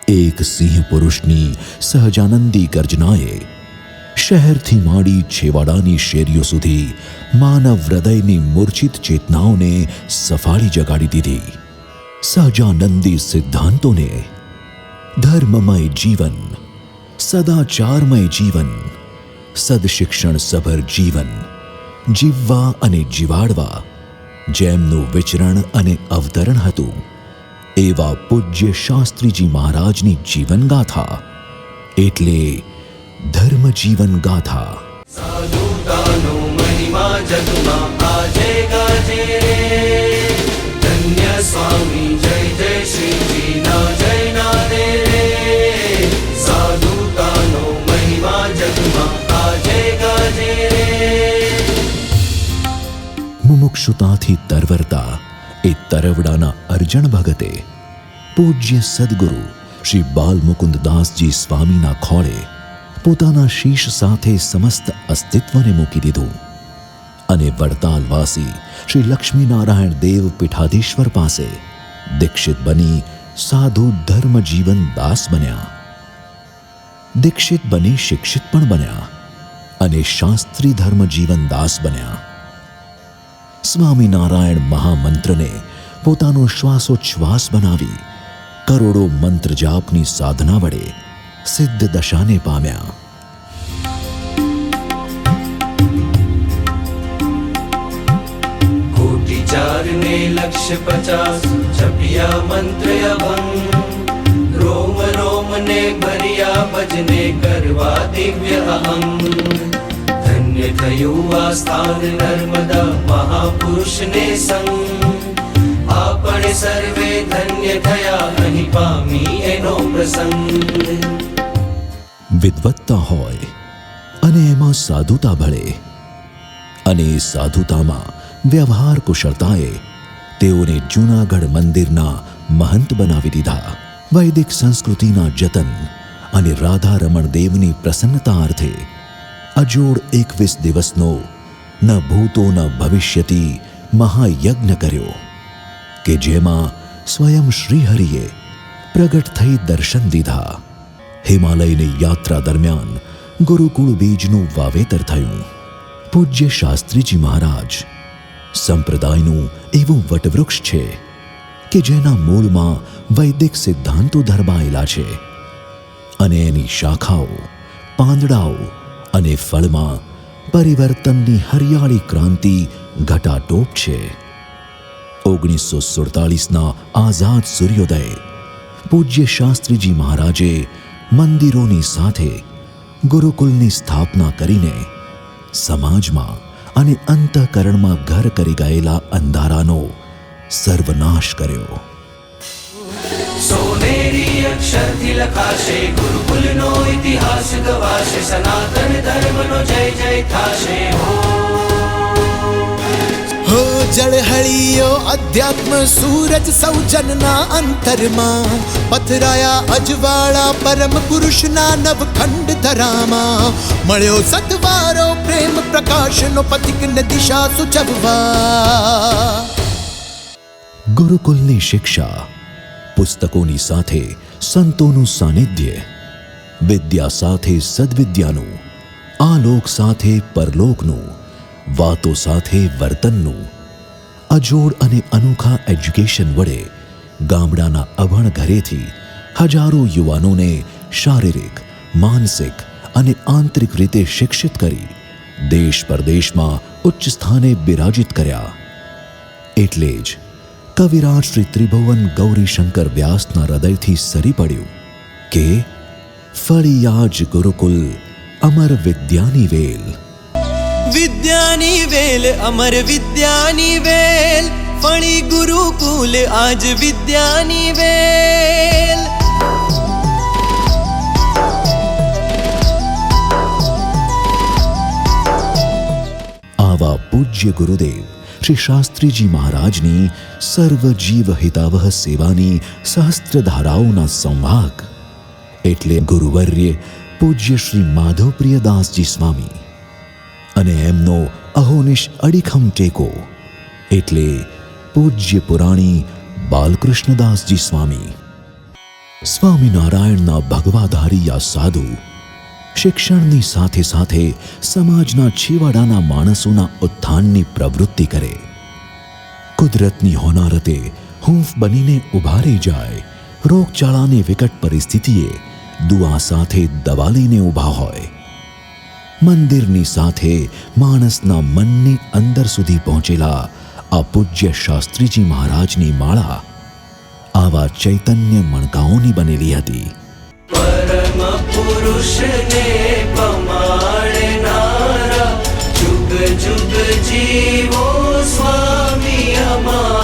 એક સિંહ પુરુષની સહજાનંદી ગર્જનાએ શહેરથી માંડી છેવાડાની શેરીઓ સુધી માનવ હૃદયની મૂર્છિત ચેતનાઓને સફાળી જગાડી દીધી. સહજાનંદી સિદ્ધાંતોને ધર્મમય જીવન, સદાચારમય જીવન, સદશિક્ષણ સભર જીવન જીવવા અને જીવાડવા જેમનું વિચરણ અને અવતરણ હતું, એવા પૂજ્ય શાસ્ત્રીજી મહારાજની જીવનગાથા એટલે ધર્મ જીવન ગાથા. સાધુતાનો મહિમા જગમાં આજે ગાજે રે. ધન્ય સ્વામી જય જય શ્રીજી ના જય ના દે રે. સાધુતાનો મહિમા જગમાં આજે ગાજે રે. મુમુક્ષુતાથી તરવરતા એ તરવડાના અર્જણ ભગતે પૂજ્ય સદગુરુ શ્રી બાલમુકુંદદાસજી સ્વામીના ખોળે પોતાના શીશ સાથે સમસ્ત અસ્તિત્વને મૂકી દીધું અને વડતાલવાસી શ્રી લક્ષ્મીનારાયણ દેવ પીઠાધીશ્વર પાસે દીક્ષિત બની સાધુ ધર્મ જીવન દાસ બન્યા. દીક્ષિત બની શિક્ષિત પણ બન્યા અને શાસ્ત્રી ધર્મ જીવન દાસ બન્યા. સ્વામિનારાયણ મહામંત્રને પોતાનો શ્વાસોચ્છ્વાસ બનાવી કરોડો મંત્ર જાપની સાધના વડે સિદ્ધ દશાને પામ્યા. કોટી 4 ને લક્ષ 50 જપ્યા મંત્ર અભંગ. રોમ રોમ ને ભર્યા ભજને કરવા દિવ્ય અહંગ. ધન્ય થયું આ સ્થાન નર્મદા મહાપુરુષને સંગ. આપણે સર્વે ધન્ય થયા અહીં પામી એનો પ્રસંગ. વિદ્વત્તા હોય અને એમાં સાધુતા ભળે અને એ સાધુતામાં વ્યવહાર કુશળતાએ તેઓને જૂનાગઢ મંદિરના મહંત બનાવી દીધા. વૈદિક સંસ્કૃતિના જતન અને રાધા રમણ દેવની પ્રસન્નતા અર્થે અજોડ 21 દિવસનો ન ભૂતો ન ભવિષ્યતી મહાયજ્ઞ કર્યો કે જેમાં સ્વયં શ્રીહરિએ પ્રગટ થઈ દર્શન દીધા. હિમાલયની યાત્રા દરમિયાન ગુરુકુળ બીજનું વાવેતર થયું. પૂજ્ય શાસ્ત્રીજી મહારાજ સંપ્રદાયનું એવું વટવૃક્ષ છે કે જેના મૂળમાં વૈદિક સિદ્ધાંતો ધરબાયેલા છે અને એની શાખાઓ, પાંદડાઓ અને ફળમાં પરિવર્તનની હરિયાળી ક્રાંતિ ઘટાટોપ છે. 1947ના આઝાદ સૂર્યોદય પૂજ્ય શાસ્ત્રીજી મહારાજે મંદિરોની સાથે ગુરુકુલની સ્થાપના કરીને સમાજમાં અને અંતઃકરણમાં ઘર કરી ગયેલા અંધારાનો સર્વનાશ કર્યો. સોનેરી અક્ષરથી લખાશે ગુરુકુલનો ઇતિહાસ ગવાશે. સનાતન ધર્મનો જય જય થાશે. હો જળહળિયો અધ્યાત્મ સૂરજ સૌજનના અંતરમાં પથરાયા અજવાળા પરમ પુરુષના નવખંડ ધરામાં. મળ્યો સત્વારો પ્રેમ પ્રકાશનો પથિકને દિશા સૂચવવા. ગુરુકુલની શિક્ષા, પુસ્તકોની સાથે સંતોનું સાનિધ્ય, વિદ્યા સાથે સદવિદ્યાનું, આલોક સાથે પરલોકનું, વાતો સાથે વર્તનનું અજોડ અને અનોખા એજ્યુકેશન વડે ગામડાના અભણ ઘરેથી હજારો યુવાનોને શારીરિક, માનસિક અને આંતરિક રીતે શિક્ષિત કરી દેશ પરદેશમાં ઉચ્ચ સ્થાને બિરાજિત કર્યા. એટલે જ કવિરાજ શ્રી ત્રિભુવન ગૌરીશંકર વ્યાસના હૃદયથી સરી પડ્યું કે ફળિયાજ ગુરુકુલ અમર વિદ્યાની વેલ. વિદ્યાની વેલ અમર વિદ્યાની વેલ, ફણી ગુરુકુલ આજ વિદ્યાની વેલ. આવા પૂજ્ય ગુરુદેવ શ્રી શાસ્ત્રીજી મહારાજની સર્વજીવ હિતાવહ સેવાની સહસ્ત્રધારાઓના સંવાહક એટલે ગુરુવર્ય પૂજ્ય શ્રી માધવપ્રિયદાસજી સ્વામી અને એમનો અહોનિશ અડીખમ ટેકો એટલે પૂજ્ય પુરાણી બાલકૃષ્ણદાસજી સ્વામી. સ્વામિનારાયણના ભગવાધારી આ સાધુ શિક્ષણની સાથે સાથે સમાજના છેવાડાના માણસોના ઉત્થાનની પ્રવૃત્તિ કરે. કુદરતની હોનારતે હૂંફ બનીને ઊભા રહી જાય. રોગચાળાની વિકટ પરિસ્થિતિએ દુઆ સાથે દવા લઈને ઊભા હોય. મંદિરની સાથે માણસના મનની અંદર સુધી પહોંચેલા આ પૂજ્ય શાસ્ત્રીજી મહારાજની માળા આવા ચૈતન્ય મણકાઓની બનેલી હતી. પરમ પુરુષને પમાડનારા જુગ જુગ જીવો સ્વામી અમારા.